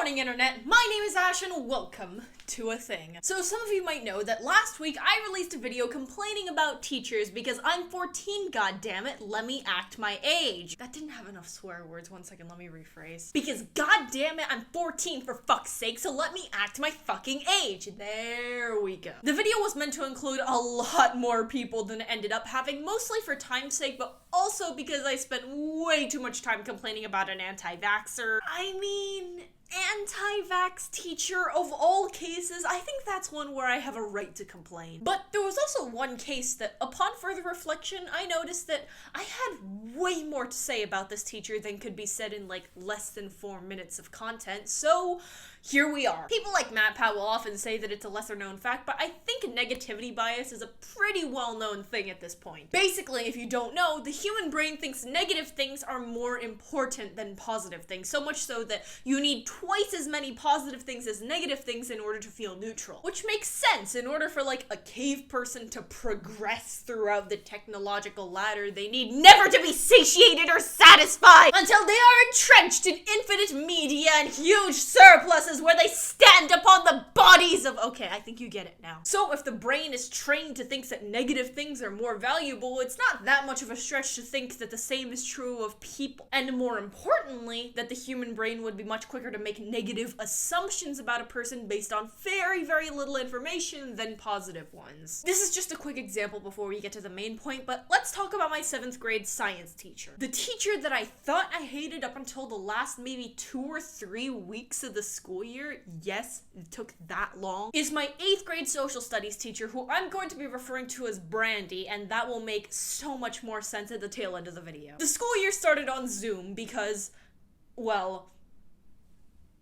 morning, Internet! My name is Ash and welcome to A Thing. So some of you might know that last week I released a video complaining about teachers because I'm 14, goddammit, let me act my age. That didn't have enough swear words, one second, let me rephrase. Because goddammit, I'm 14 for fuck's sake, so let me act my fucking age. There we go. The video was meant to include a lot more people than it ended up having, mostly for time's sake, but also because I spent way too much time complaining about an anti-vaxxer. I mean, anti-vax teacher of all cases, I think that's one where I have a right to complain. But there was also one case that, upon further reflection, I noticed that I had way more to say about this teacher than could be said in like less than 4 minutes of content, so here we are. People like MatPat will often say that it's a lesser known fact, but I think negativity bias is a pretty well-known thing at this point. Basically, if you don't know, the human brain thinks negative things are more important than positive things, so much so that you need twice as many positive things as negative things in order to feel neutral. Which makes sense. In order for like a cave person to progress throughout the technological ladder, they need never to be satiated or satisfied until they are entrenched in infinite media and huge surpluses where they stand upon the bodies of— okay, I think you get it now. So if the brain is trained to think that negative things are more valuable, it's not that much of a stretch to think that the same is true of people. And more importantly, that the human brain would be much quicker to make negative assumptions about a person based on very, very little information than positive ones. This is just a quick example before we get to the main point, but let's talk about my 7th grade science teacher. The teacher that I thought I hated up until the last maybe 2 or 3 weeks of the school year, yes, it took that long, is my 8th grade social studies teacher, who I'm going to be referring to as Brandy, and that will make so much more sense at the tail end of the video. The school year started on Zoom because, well,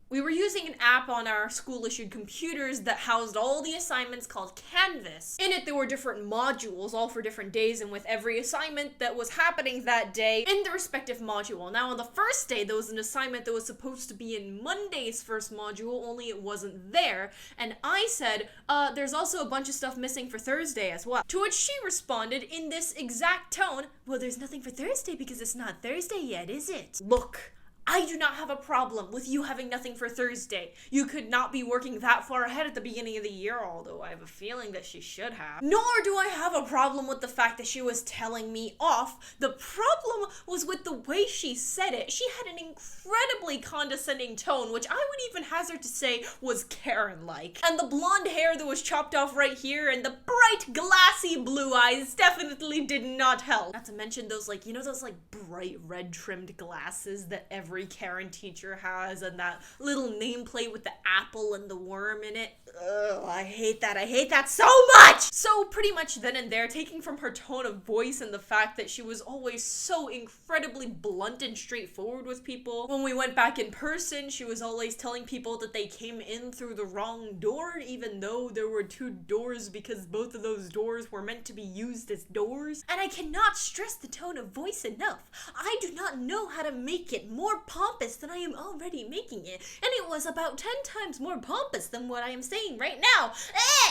we were using an app on our school-issued computers that housed all the assignments called Canvas. In it, there were different modules, all for different days, and with every assignment that was happening that day in the respective module. Now, on the first day, there was an assignment that was supposed to be in Monday's first module, only it wasn't there, and I said, there's also a bunch of stuff missing for Thursday as well. To which she responded in this exact tone, well, there's nothing for Thursday because it's not Thursday yet, is it? Look, I do not have a problem with you having nothing for Thursday. You could not be working that far ahead at the beginning of the year, although I have a feeling that she should have. Nor do I have a problem with the fact that she was telling me off. The problem was with the way she said it. She had an incredibly condescending tone, which I would even hazard to say was Karen-like. And the blonde hair that was chopped off right here and the bright, glassy blue eyes definitely did not help. Not to mention those, like, you know those, like, bright red trimmed glasses that every Karen teacher has, and that little nameplate with the apple and the worm in it. Ugh, I hate that so much! So pretty much then and there, taking from her tone of voice and the fact that she was always so incredibly blunt and straightforward with people, when we went back in person, she was always telling people that they came in through the wrong door, even though there were 2 doors because both of those doors were meant to be used as doors. And I cannot stress the tone of voice enough. I do not know how to make it more pompous than I am already making it, and it was about 10 times more pompous than what I am saying right now.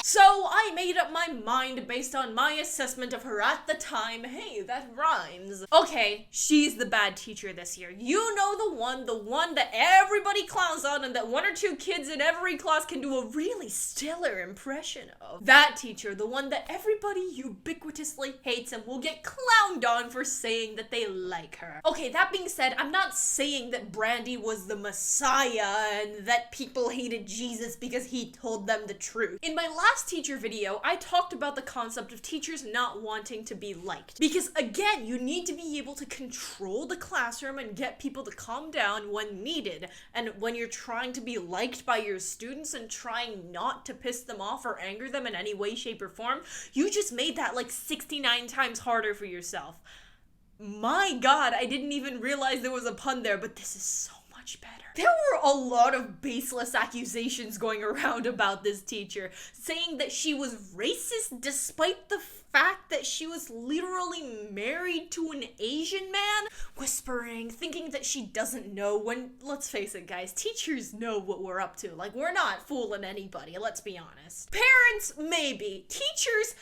So I made up my mind based on my assessment of her at the time. Hey, that rhymes. Okay, she's the bad teacher this year. You know, the one that everybody clowns on and that 1 or 2 kids in every class can do a really stellar impression of. That teacher, the one that everybody ubiquitously hates and will get clowned on for saying that they like her. Okay, that being said, I'm not saying that Brandy was the Messiah and that people hated Jesus because he told them the truth. In my last teacher video, I talked about the concept of teachers not wanting to be liked. Because again, you need to be able to control the classroom and get people to calm down when needed. And when you're trying to be liked by your students and trying not to piss them off or anger them in any way, shape, or form, you just made that like 69 times harder for yourself. My god, I didn't even realize there was a pun there, but this is so much better. There were a lot of baseless accusations going around about this teacher, saying that she was racist despite the fact that she was literally married to an Asian man, whispering, thinking that she doesn't know when, let's face it guys, teachers know what we're up to. Like, we're not fooling anybody, let's be honest. Parents, maybe. Teachers,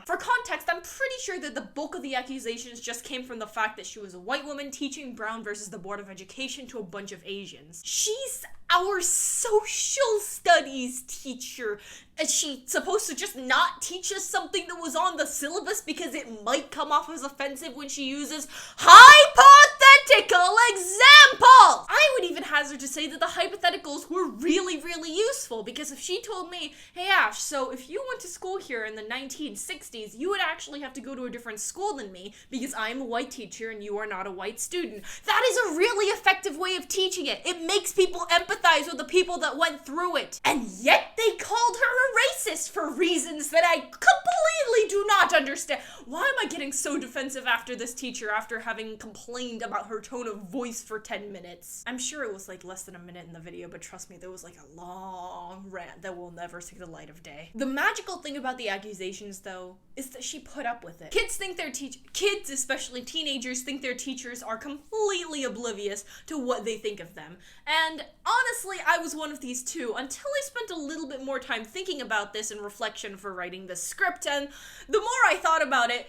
For context, I'm pretty sure that the bulk of the accusations just came from the fact that she was a white woman teaching Brown versus the Board of Education to a bunch of Asians. She's our social studies teacher. Is she supposed to just not teach us something that was on the syllabus because it might come off as offensive when she uses hypothetical examples? I would even hazard to say that the hypotheticals were really, really useful, because if she told me, hey Ash, so if you went to school here in the 1960s, you would actually have to go to a different school than me because I'm a white teacher and you are not a white student. That is a really effective way of teaching it. It makes people empathize with the people that went through it. And yet they called her a racist for reasons that I completely do not understand. Why am I getting so defensive after this teacher after having complained about her tone of voice for 10 minutes? I'm sure it was like less than a minute in the video, but trust me, there was like a long rant that will never see the light of day. The magical thing about the accusations, though, is that she put up with it. Kids, especially teenagers, think their teachers are completely oblivious to what they think of them. And honestly, I was one of these too, until I spent a little bit more time thinking about this in reflection for writing the script, and the more I thought about it,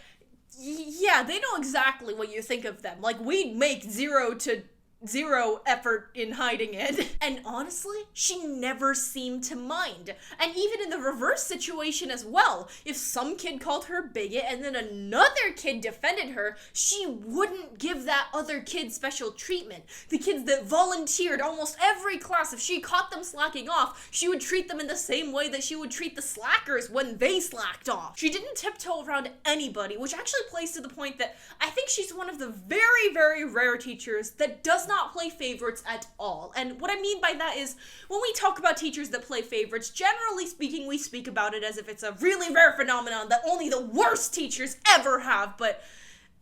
yeah, they know exactly what you think of them. Like, we'd make zero effort in hiding it. And honestly, she never seemed to mind. And even in the reverse situation as well, if some kid called her a bigot and then another kid defended her, she wouldn't give that other kid special treatment. The kids that volunteered almost every class, if she caught them slacking off, she would treat them in the same way that she would treat the slackers when they slacked off. She didn't tiptoe around anybody, which actually plays to the point that I think she's one of the very, very rare teachers that does not play favorites at all. And what I mean by that is, when we talk about teachers that play favorites, generally speaking, we speak about it as if it's a really rare phenomenon that only the worst teachers ever have, but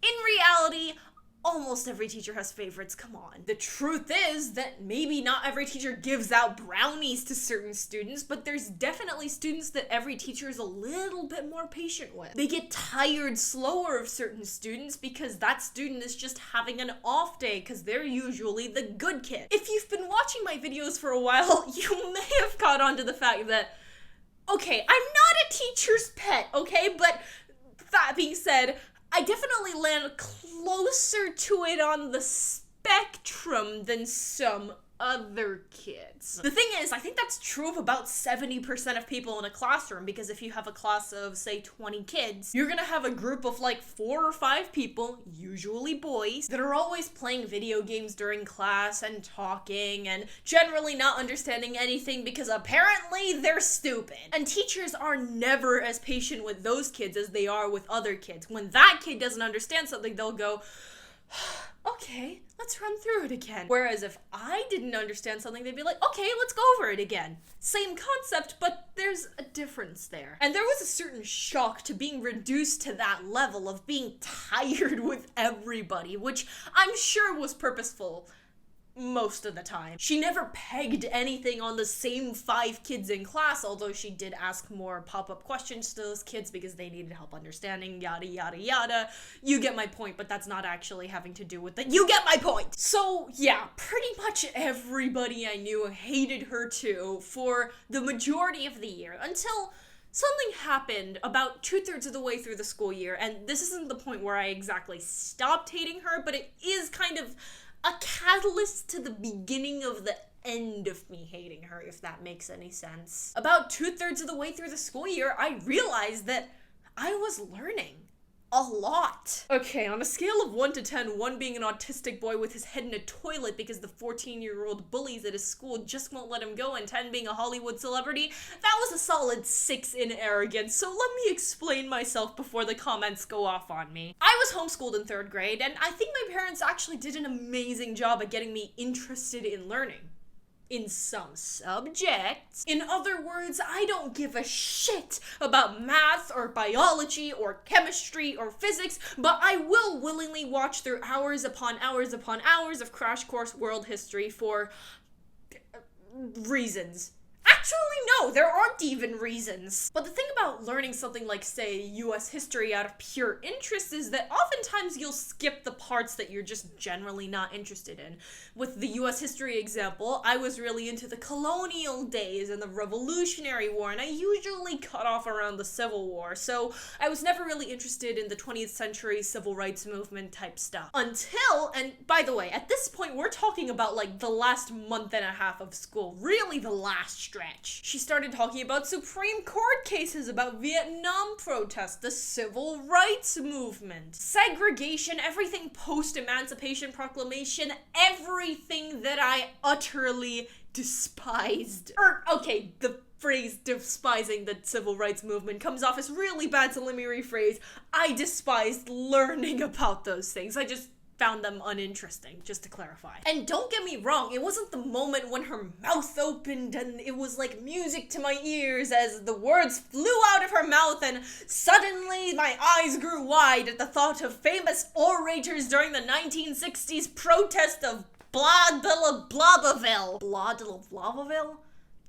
in reality, almost every teacher has favorites, come on. The truth is that maybe not every teacher gives out brownies to certain students, but there's definitely students that every teacher is a little bit more patient with. They get tired slower of certain students because that student is just having an off day because they're usually the good kid. If you've been watching my videos for a while, you may have caught on to the fact that, okay, I'm not a teacher's pet, okay? But that being said, I definitely land closer to it on the spectrum than some other kids. The thing is, I think that's true of about 70% of people in a classroom, because if you have a class of, say, 20 kids, you're gonna have a group of like 4 or 5 people, usually boys, that are always playing video games during class and talking and generally not understanding anything because apparently they're stupid. And teachers are never as patient with those kids as they are with other kids. When that kid doesn't understand something, they'll go, okay, let's run through it again. Whereas if I didn't understand something, they'd be like, okay, let's go over it again. Same concept, but there's a difference there. And there was a certain shock to being reduced to that level of being tired with everybody, which I'm sure was purposeful most of the time. She never pegged anything on the same 5 kids in class, although she did ask more pop-up questions to those kids because they needed help understanding, yada yada yada. You get my point, but that's not actually having to do with the you get my point! So yeah, pretty much everybody I knew hated her too for the majority of the year, until something happened about 2/3 of the way through the school year, and this isn't the point where I exactly stopped hating her, but it is kind of a catalyst to the beginning of the end of me hating her, if that makes any sense. About 2/3 of the way through the school year, I realized that I was learning a lot. Okay, on a scale of 1 to 10, 1 being an autistic boy with his head in a toilet because the 14-year-old bullies at his school just won't let him go, and 10 being a Hollywood celebrity, that was a solid 6 in arrogance, so let me explain myself before the comments go off on me. I was homeschooled in 3rd grade, and I think my parents actually did an amazing job at getting me interested in learning. In some subjects. In other words, I don't give a shit about math or biology or chemistry or physics, but I will willingly watch through hours upon hours upon hours of Crash Course World History for reasons. Actually, no, there aren't even reasons. But the thing about learning something like, say, US history out of pure interest is that oftentimes you'll skip the parts that you're just generally not interested in. With the US history example, I was really into the colonial days and the Revolutionary War, and I usually cut off around the Civil War, so I was never really interested in the 20th century civil rights movement type stuff. Until, and by the way, at this point we're talking about like the last month and a half of school, really the last stretch. She started talking about Supreme Court cases, about Vietnam protests, the civil rights movement, segregation, everything post-Emancipation Proclamation, everything that I utterly despised. Okay, the phrase despising the civil rights movement comes off as really bad, so let me rephrase. I despised learning about those things. I just found them uninteresting, just to clarify. And don't get me wrong, it wasn't the moment when her mouth opened and it was like music to my ears as the words flew out of her mouth and suddenly my eyes grew wide at the thought of famous orators during the 1960s protest of Blah-de-la-Blobaville. Blah-de-la-Blobaville?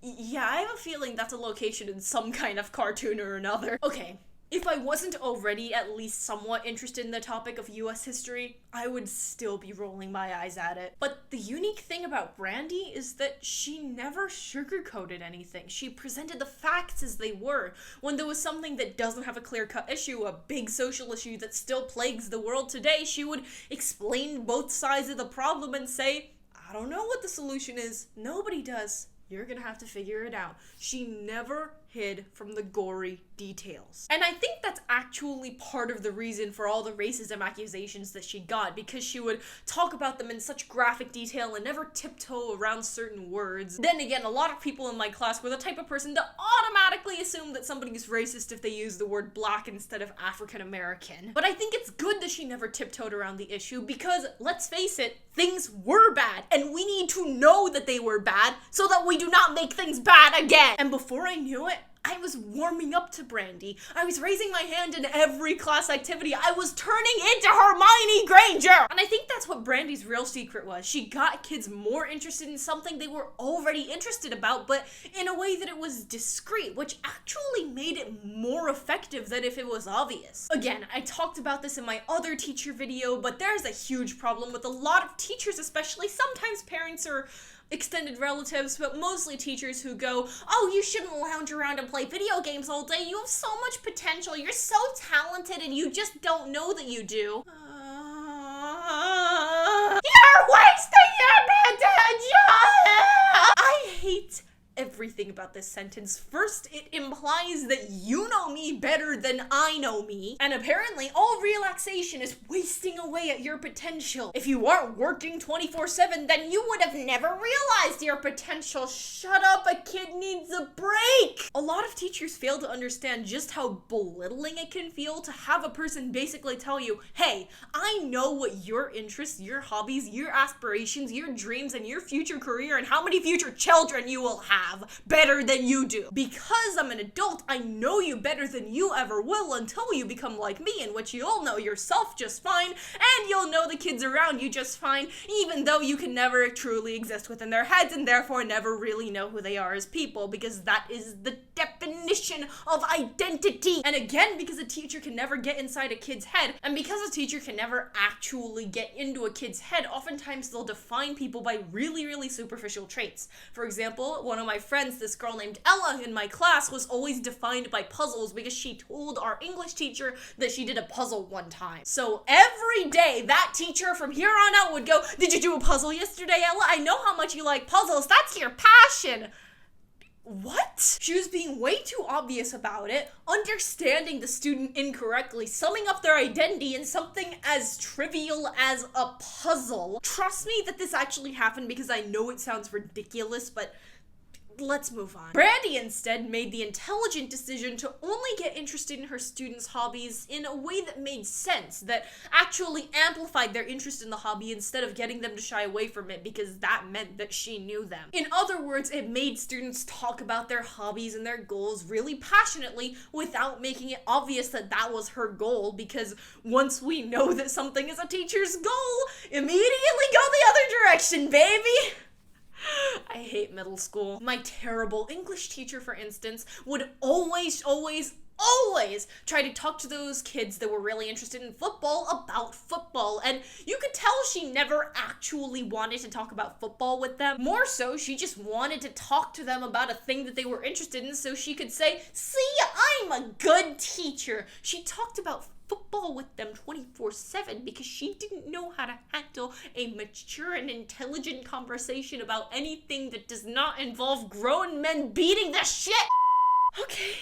Yeah, I have a feeling that's a location in some kind of cartoon or another. Okay. If I wasn't already at least somewhat interested in the topic of US history, I would still be rolling my eyes at it. But the unique thing about Brandy is that she never sugarcoated anything. She presented the facts as they were. When there was something that doesn't have a clear-cut issue, a big social issue that still plagues the world today, she would explain both sides of the problem and say, I don't know what the solution is. Nobody does. You're gonna have to figure it out. She never hid from the gory details. And I think that's actually part of the reason for all the racism accusations that she got, because she would talk about them in such graphic detail and never tiptoe around certain words. Then again, a lot of people in my class were the type of person to automatically assume that somebody's racist if they use the word black instead of African American. But I think it's good that she never tiptoed around the issue because, let's face it, things were bad, and we need to know that they were bad so that we do not make things bad again. And before I knew it, I was warming up to Brandy. I was raising my hand in every class activity. I was turning into Hermione Granger! And I think that's what Brandy's real secret was. She got kids more interested in something they were already interested about, but in a way that it was discreet, which actually made it more effective than if it was obvious. Again, I talked about this in my other teacher video, but there's a huge problem with a lot of teachers, especially sometimes parents or extended relatives, but mostly teachers who go, oh, you shouldn't lounge around and play video games all day. You have so much potential. You're so talented and you just don't know that you do. You're wasting your potential! I hate everything about this sentence. First, it implies that you know me better than I know me, and apparently all relaxation is wasting away at your potential. If you aren't working 24/7, then you would have never realized your potential. Shut up, a kid needs a break! A lot of teachers fail to understand just how belittling it can feel to have a person basically tell you, hey, I know what your interests, your hobbies, your aspirations, your dreams, and your future career, and how many future children you will have better than you do. Because I'm an adult, I know you better than you ever will until you become like me, in which you'll know yourself just fine, and you'll know the kids around you just fine, even though you can never truly exist within their heads and therefore never really know who they are as people, because that is the definition of identity. And again, because a teacher can never get inside a kid's head, and because a teacher can never actually get into a kid's head, oftentimes they'll define people by really, really superficial traits. For example, one of my friends, this girl named Ella in my class, was always defined by puzzles because she told our English teacher that she did a puzzle one time. So every day, that teacher from here on out would go, did you do a puzzle yesterday, Ella? I know how much you like puzzles. That's your passion. What? She was being way too obvious about it, understanding the student incorrectly, summing up their identity in something as trivial as a puzzle. Trust me that this actually happened because I know it sounds ridiculous, but let's move on. Brandy instead made the intelligent decision to only get interested in her students' hobbies in a way that made sense, that actually amplified their interest in the hobby instead of getting them to shy away from it because that meant that she knew them. In other words, it made students talk about their hobbies and their goals really passionately without making it obvious that that was her goal, because once we know that something is a teacher's goal, immediately go the other direction, baby! I hate middle school. My terrible English teacher, for instance, would always try to talk to those kids that were really interested in football about football, and you could tell she never actually wanted to talk about football with them. More so, she just wanted to talk to them about a thing that they were interested in so she could say, "See, I'm a good teacher." She talked about football with them 24/7 because she didn't know how to handle a mature and intelligent conversation about anything that does not involve grown men beating the shit. Okay,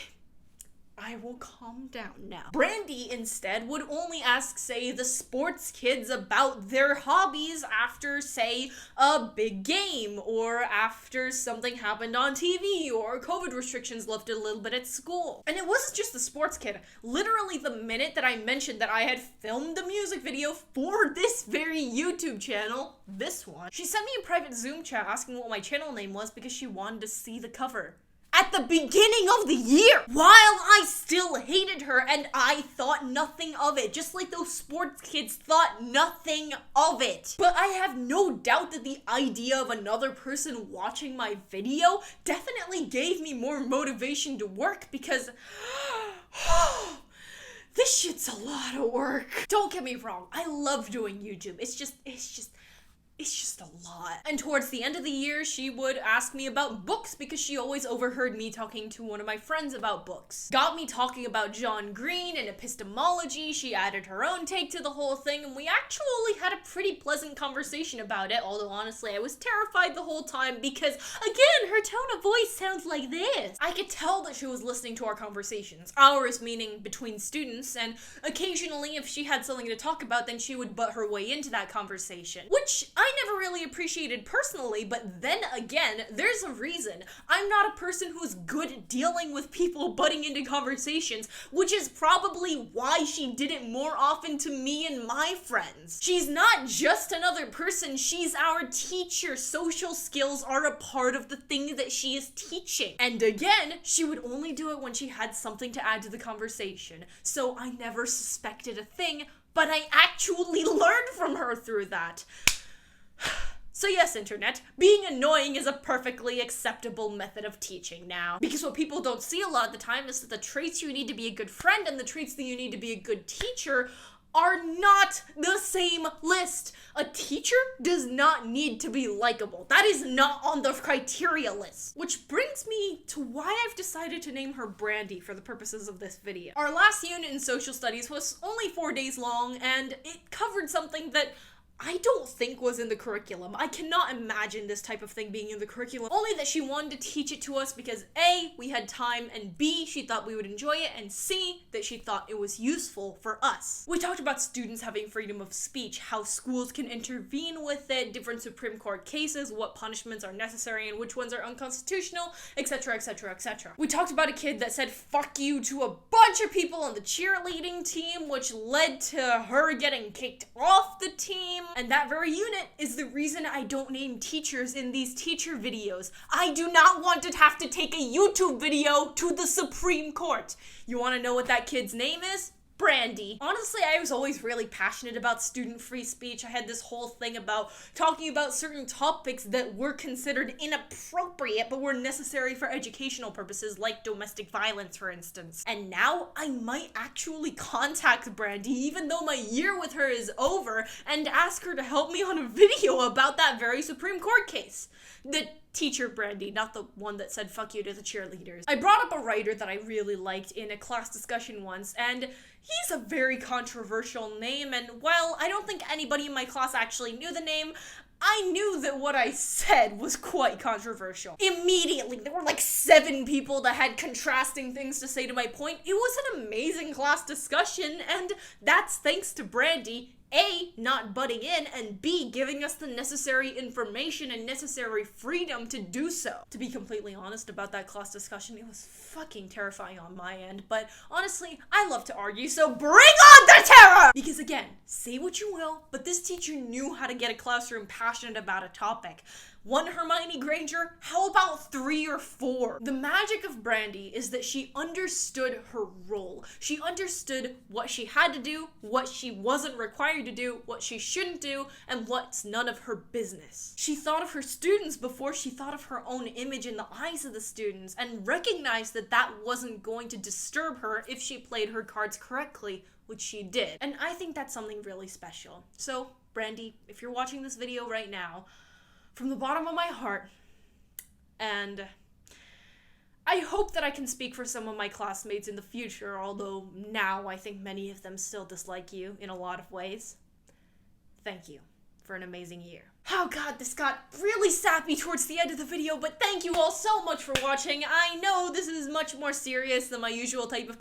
I will calm down now. Brandy instead would only ask, say, the sports kids about their hobbies after, say, a big game, or after something happened on TV, or COVID restrictions lifted a little bit at school. And it wasn't just the sports kid. Literally the minute that I mentioned that I had filmed a music video for this very YouTube channel, this one, she sent me a private Zoom chat asking what my channel name was because she wanted to see the cover. At the beginning of the year, while I still hated her and I thought nothing of it, just like those sports kids thought nothing of it. But I have no doubt that the idea of another person watching my video definitely gave me more motivation to work because this shit's a lot of work. Don't get me wrong, I love doing YouTube. It's just a lot. And towards the end of the year, she would ask me about books because she always overheard me talking to one of my friends about books. Got me talking about John Green and epistemology. She added her own take to the whole thing, and we actually had a pretty pleasant conversation about it, although honestly I was terrified the whole time because, again, her tone of voice sounds like this. I could tell that she was listening to our conversations, ours meaning between students, and occasionally if she had something to talk about, then she would butt her way into that conversation, which I never really appreciated personally, but then again, there's a reason. I'm not a person who's good at dealing with people butting into conversations, which is probably why she did it more often to me and my friends. She's not just another person, she's our teacher. Social skills are a part of the thing that she is teaching. And again, she would only do it when she had something to add to the conversation. So I never suspected a thing, but I actually learned from her through that. So yes, internet, being annoying is a perfectly acceptable method of teaching now. Because what people don't see a lot of the time is that the traits you need to be a good friend and the traits that you need to be a good teacher are not the same list. A teacher does not need to be likable. That is not on the criteria list. Which brings me to why I've decided to name her Brandy for the purposes of this video. Our last unit in social studies was only 4 days long, and it covered something that I don't think was in the curriculum. I cannot imagine this type of thing being in the curriculum. Only that she wanted to teach it to us because A, we had time, and B, she thought we would enjoy it, and C, that she thought it was useful for us. We talked about students having freedom of speech, how schools can intervene with it, different Supreme Court cases, what punishments are necessary and which ones are unconstitutional, etc, etc, etc. We talked about a kid that said fuck you to a bunch of people on the cheerleading team, which led to her getting kicked off the team. And that very unit is the reason I don't name teachers in these teacher videos. I do not want to have to take a YouTube video to the Supreme Court. You want to know what that kid's name is? Brandy. Honestly, I was always really passionate about student free speech. I had this whole thing about talking about certain topics that were considered inappropriate but were necessary for educational purposes, like domestic violence, for instance. And now I might actually contact Brandy, even though my year with her is over, and ask her to help me on a video about that very Supreme Court case. The teacher Brandy, not the one that said fuck you to the cheerleaders. I brought up a writer that I really liked in a class discussion once, and he's a very controversial name, and while I don't think anybody in my class actually knew the name, I knew that what I said was quite controversial. Immediately, there were like 7 people that had contrasting things to say to my point. It was an amazing class discussion, and that's thanks to Brandy, A, not butting in, and B, giving us the necessary information and necessary freedom to do so. To be completely honest about that class discussion, it was fucking terrifying on my end, but honestly, I love to argue, so bring on the terror! Because again, say what you will, but this teacher knew how to get a classroom passionate about a topic. 1 Hermione Granger? How about 3 or 4? The magic of Brandy is that she understood her role. She understood what she had to do, what she wasn't required to do, what she shouldn't do, and what's none of her business. She thought of her students before she thought of her own image in the eyes of the students, and recognized that that wasn't going to disturb her if she played her cards correctly, which she did. And I think that's something really special. So, Brandy, if you're watching this video right now, from the bottom of my heart, and I hope that I can speak for some of my classmates in the future, although now I think many of them still dislike you in a lot of ways. Thank you for an amazing year. Oh god, this got really sappy towards the end of the video, but thank you all so much for watching. I know this is much more serious than my usual type of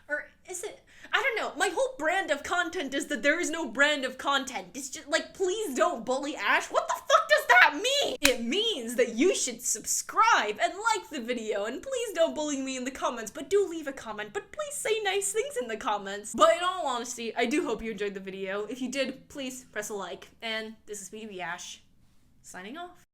or is it? I don't know. My whole brand of content is that there is no brand of content. It's just like, please don't bully Ash. What the fuck does that mean? It means that you should subscribe and like the video, and please don't bully me in the comments, but do leave a comment, but please say nice things in the comments. But in all honesty, I do hope you enjoyed the video. If you did, please press a like. And this is me, Ash, signing off.